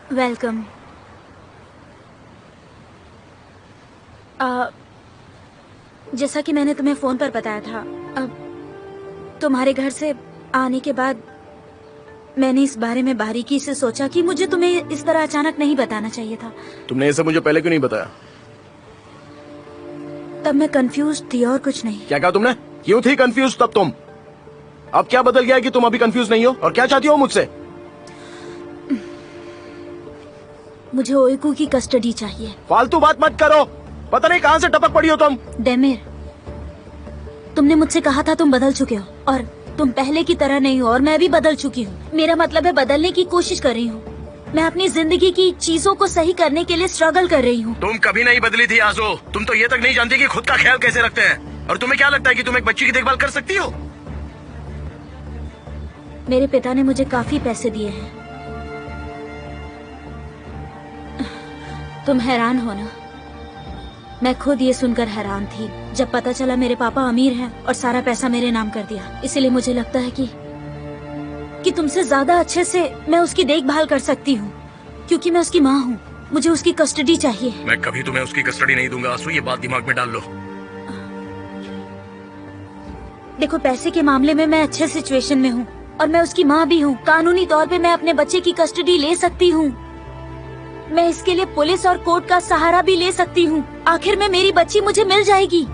Welcome. जैसा कि मैंने तुम्हें फोन पर बताया था, अब तुम्हारे घर से आने के बाद मैंने इस बारे में बारीकी से सोचा कि मुझे तुम्हें इस तरह अचानक नहीं बताना चाहिए था। तुमने ये सब मुझे पहले क्यों नहीं बताया? तब मैं कंफ्यूज थी और कुछ नहीं। क्या कहा तुमने? क्यों थी कंफ्यूज तब तुम? अब क्या बदल गया है कि तुम अभी कंफ्यूज नहीं हो? और क्या चाहती हो मुझसे? मुझे ओइकू की कस्टडी चाहिए। फालतू बात मत करो। पता नहीं कहां से टपक पड़ी हो तुम। डेमिर, तुमने मुझसे कहा था तुम बदल चुके हो और तुम पहले की तरह नहीं हो और मैं भी बदल चुकी हूँ। मेरा मतलब है बदलने की कोशिश कर रही हूँ। मैं अपनी जिंदगी की चीजों को सही करने के लिए स्ट्रगल कर रही हूँ। तुम कभी नहीं बदली थी आजो। तुम तो ये तक नहीं जानती कि खुद का ख्याल कैसे रखते हैं। और तुम्हें क्या लगता है कि तुम एक बच्ची की देखभाल कर सकती हो? मेरे पिता ने मुझे काफी पैसे दिए हैं। तुम हैरान हो ना? मैं खुद ये सुनकर हैरान थी जब पता चला मेरे पापा अमीर हैं और सारा पैसा मेरे नाम कर दिया। इसीलिए मुझे लगता है कि तुमसे ज्यादा अच्छे से मैं उसकी देखभाल कर सकती हूँ, क्योंकि मैं उसकी माँ हूँ। मुझे उसकी कस्टडी चाहिए। मैं कभी तुम्हें उसकी कस्टडी नहीं दूंगा आंसू, ये बात दिमाग में डाल लो। देखो, पैसे के मामले में मैं अच्छे सिचुएशन में हूँ और मैं उसकी माँ भी हूँ। कानूनी तौर पे मैं अपने बच्चे की कस्टडी ले सकती हूँ। मैं इसके लिए पुलिस और कोर्ट का सहारा भी ले सकती हूँ। आखिर में मेरी बच्ची मुझे मिल जाएगी।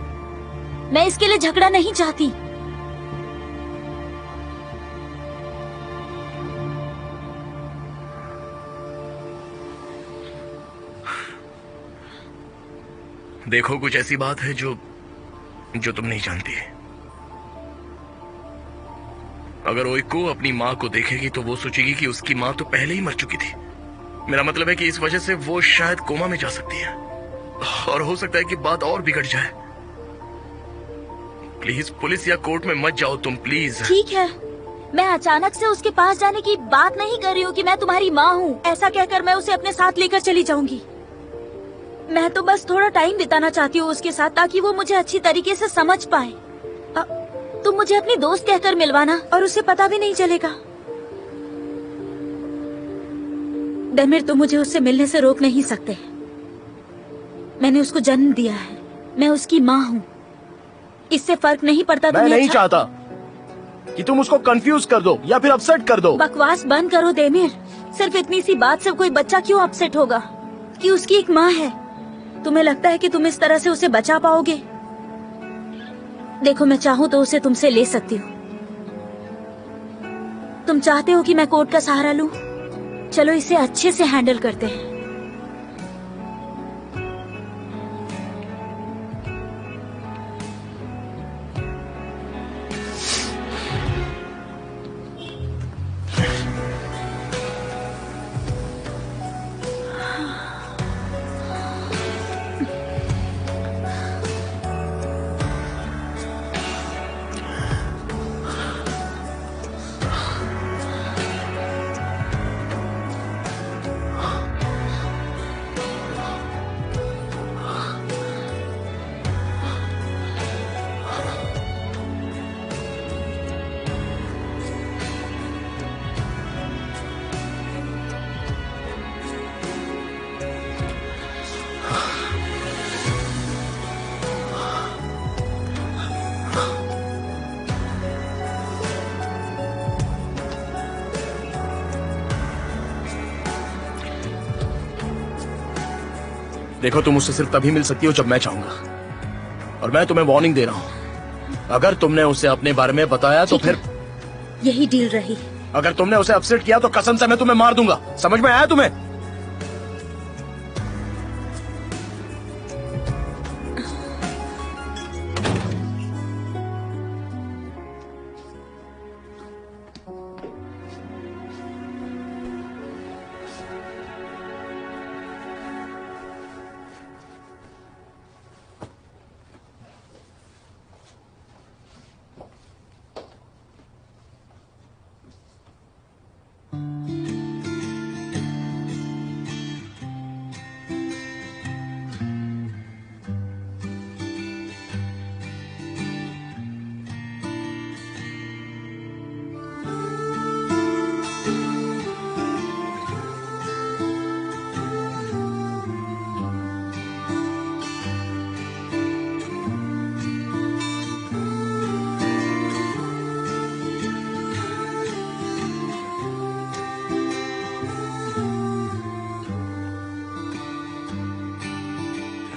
मैं इसके लिए झगड़ा नहीं चाहती। देखो, कुछ ऐसी बात है जो तुम नहीं जानती। अगर ओइको अपनी माँ को देखेगी तो वो सोचेगी कि उसकी माँ तो पहले ही मर चुकी थी। मेरा मतलब है कि इस वजह से वो शायद कोमा में जा सकती है और हो सकता है कि बात और बिगड़ जाए। प्लीज पुलिस या कोर्ट में मत जाओ तुम, प्लीज। ठीक है, मैं अचानक से उसके पास जाने की बात नहीं कर रही हूँ कि मैं तुम्हारी माँ हूँ। ऐसा कहकर मैं उसे अपने साथ लेकर चली जाऊंगी। मैं तो बस थोड़ा टाइम बिताना चाहती हूँ उसके साथ, ताकि वो मुझे अच्छी तरीके से समझ पाए। तुम मुझे अपनी दोस्त कहकर मिलवाना और उसे पता भी नहीं चलेगा। डेमिर, तुम मुझे उससे मिलने से रोक नहीं सकते। मैंने उसको जन्म दिया है। मैं उसकी माँ हूँ। इससे फर्क नहीं पड़ता। मैं नहीं चाहता कि तुम उसको कंफ्यूज कर दो या फिर अपसेट कर दो। बकवास बंद करो डेमिर। सिर्फ इतनी सी बात से कोई बच्चा क्यों अपसेट होगा कि उसकी एक माँ है? तुम्हें लगता है कि तुम इस तरह से उसे बचा पाओगे? देखो, मैं चाहूँ तो उसे तुमसे ले सकती हूँ। तुम चाहते हो कि मैं कोर्ट का सहारा लूं? चलो इसे अच्छे से हैंडल करते हैं। देखो, तुम उससे सिर्फ तभी मिल सकती हो जब मैं चाहूंगा। और मैं तुम्हें वार्निंग दे रहा हूँ, अगर तुमने उसे अपने बारे में बताया तो फिर यही डील रही। अगर तुमने उसे अपसेट किया तो कसम से मैं तुम्हें मार दूंगा। समझ में आया तुम्हें?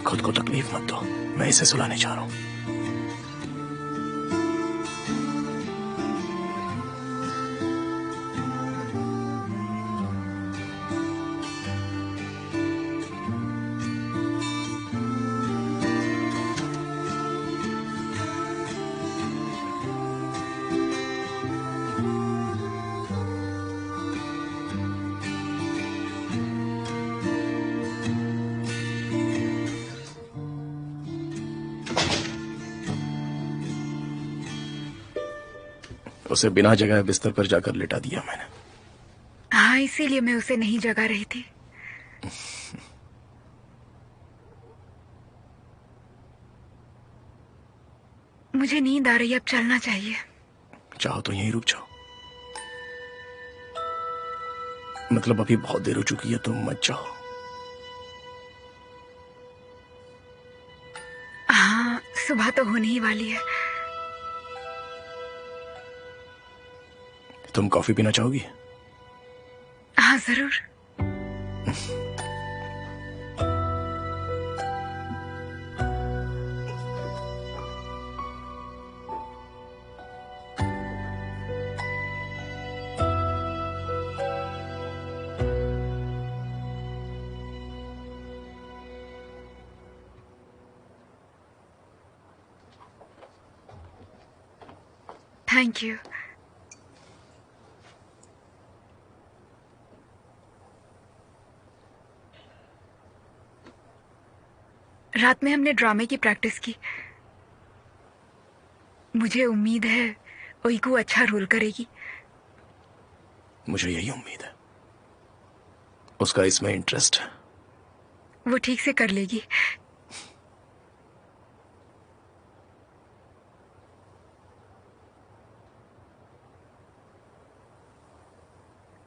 खुद को तकलीफ मत दो, मैं इसे सुलाने जा रहा हूं। उसे बिना जगह बिस्तर पर जाकर लिटा दिया मैंने। हाँ, इसीलिए मैं उसे नहीं जगा रही थी। मुझे नींद आ रही है, अब चलना चाहिए। चाहो तो यहीं रुक जाओ। मतलब अभी बहुत देर हो चुकी है, तो मत जाओ। हाँ, सुबह तो होने ही वाली है। तुम कॉफी पीना चाहोगी? हाँ, जरूर। Thank you. रात में हमने ड्रामे की प्रैक्टिस की। मुझे उम्मीद है ओइकू अच्छा रोल करेगी। मुझे यही उम्मीद है। उसका इसमें इंटरेस्ट है। वो ठीक से कर लेगी।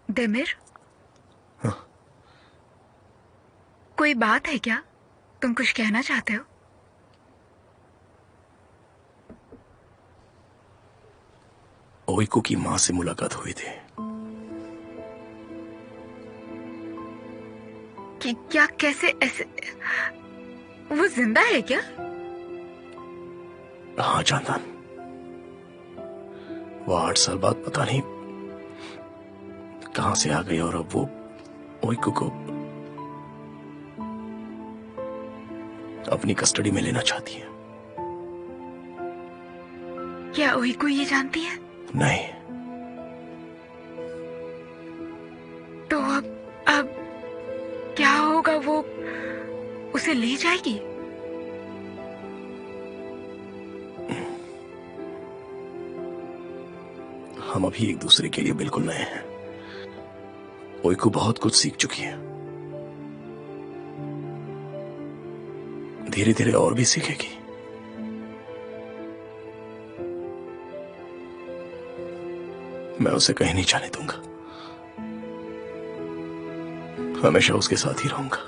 देमिर, हाँ? कोई बात है क्या? तुम कुछ कहना चाहते हो? ओइकू की मां से मुलाकात हुई थी। कि क्या, कैसे, ऐसे? वो जिंदा है क्या? हाँ जानदान, वो 8 साल बाद पता नहीं कहां से आ गई और अब वो ओइकू को अपनी कस्टडी में लेना चाहती है। क्या ओइकू ये जानती है? नहीं। तो अब क्या होगा? वो उसे ले जाएगी? हम अभी एक दूसरे के लिए बिल्कुल नए हैं। ओइकू बहुत कुछ सीख चुकी है, धीरे धीरे और भी सीखेगी। मैं उसे कहीं नहीं जाने दूंगा, हमेशा उसके साथ ही रहूंगा।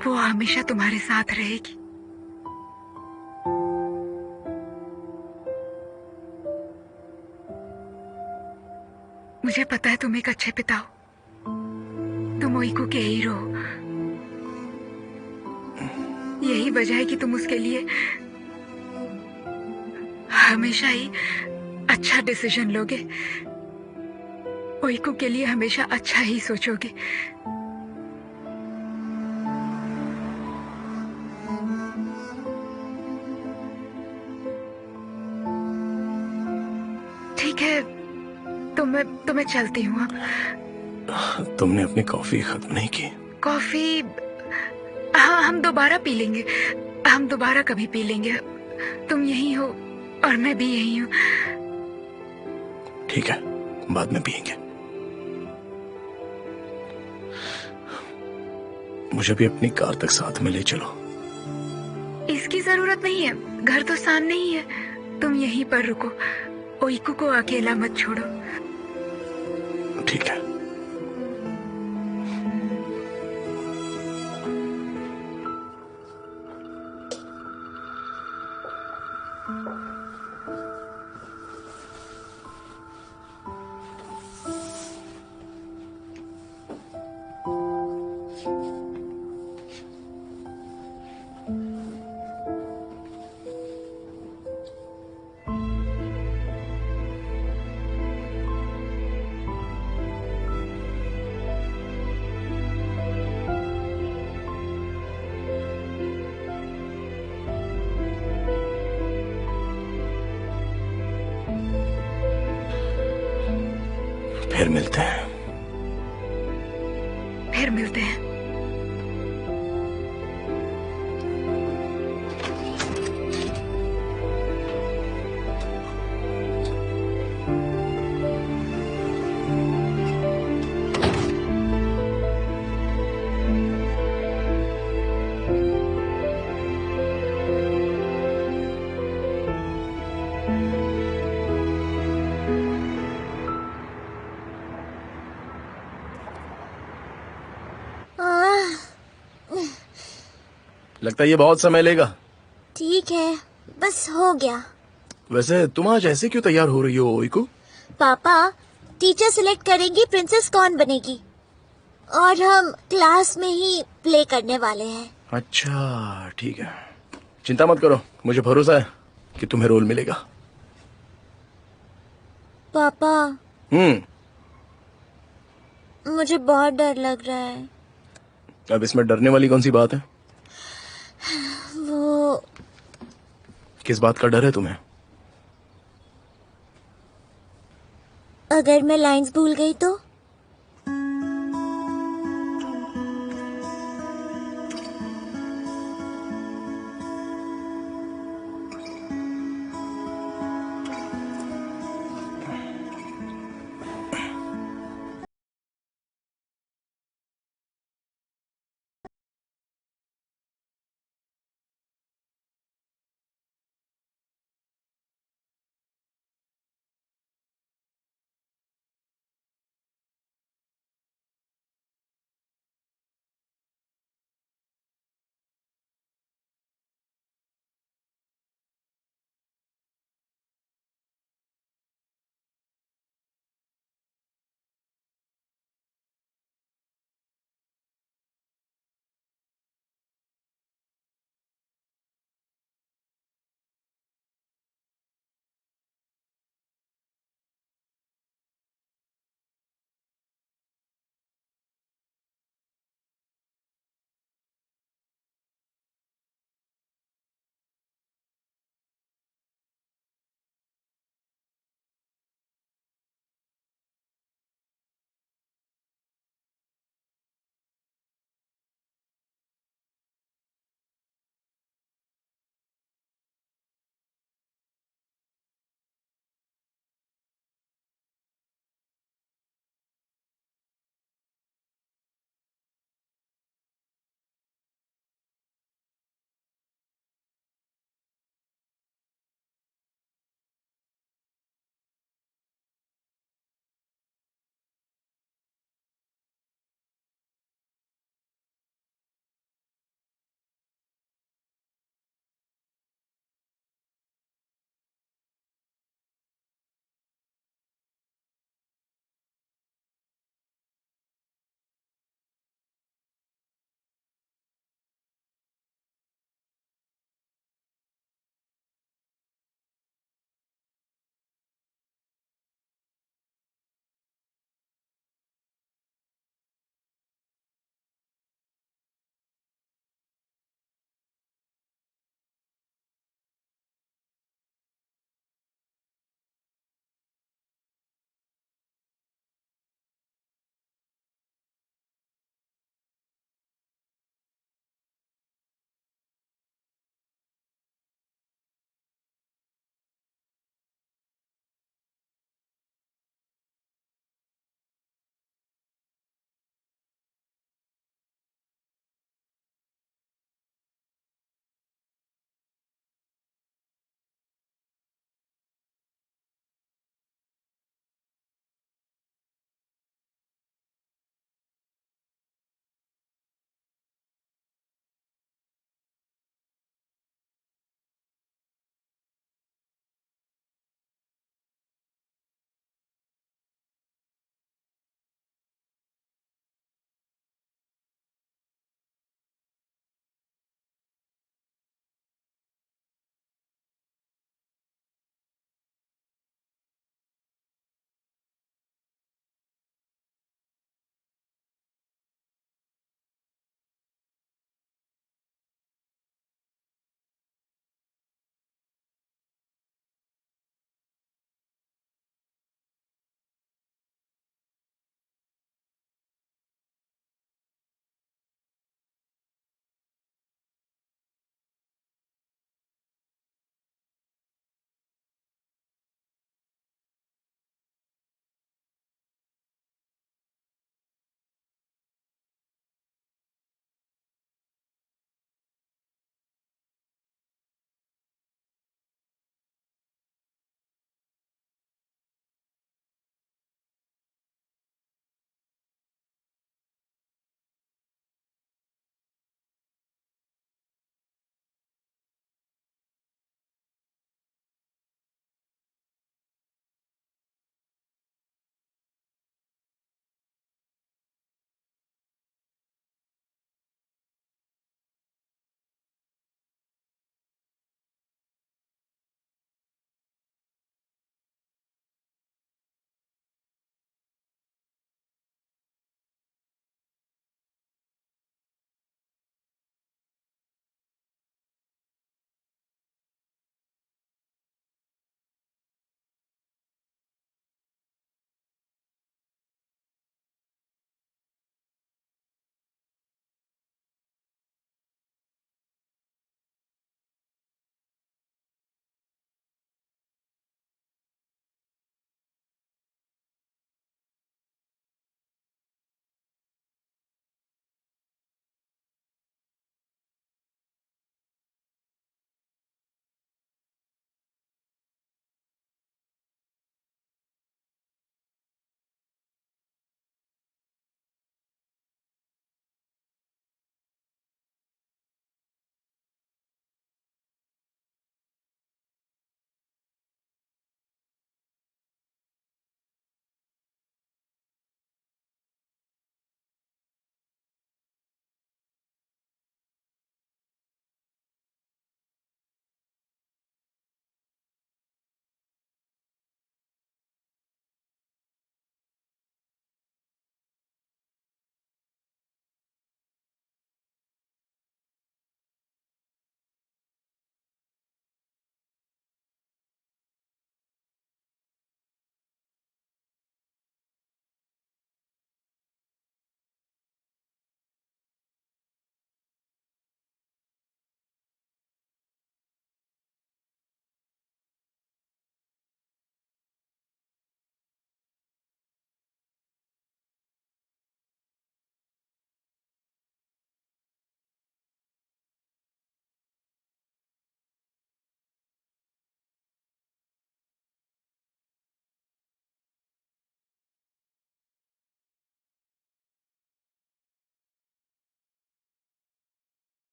वो हमेशा तुम्हारे साथ रहेगी। मुझे पता है तुम एक अच्छे पिता हो। तुम ओइकू के हीरो हो। यही वजह है कि तुम उसके लिए हमेशा ही अच्छा डिसीजन लोगे। ओइकू के लिए हमेशा अच्छा ही सोचोगे। ठीक है, तो मैं चलती हूँ अब। तुमने अपनी कॉफी खत्म नहीं की? कॉफी, हाँ, हम दोबारा पी लेंगे। हम दोबारा कभी पी लेंगे। तुम यहीं हो और मैं भी यहीं हूँ। ठीक है, बाद में पियेंगे। मुझे भी अपनी कार तक साथ में ले चलो। इसकी जरूरत नहीं है, घर तो सामने ही है। तुम यहीं पर रुको। ओइको को अकेला मत छोड़ो। ठीक है। फिर मिलते हैं। फिर मिलते हैं। लगता है ये बहुत समय लेगा। ठीक है, बस हो गया। वैसे तुम आज ऐसे क्यों तैयार हो रही हो ओइको? पापा, टीचर सिलेक्ट करेंगी प्रिंसेस कौन बनेगी, और हम क्लास में ही प्ले करने वाले हैं। अच्छा ठीक है, चिंता मत करो, मुझे भरोसा है कि तुम्हें रोल मिलेगा। पापा, मुझे बहुत डर लग रहा है। अब इसमें डरने वाली कौन सी बात है? वो किस बात का डर है तुम्हें? अगर मैं लाइंस भूल गई तो?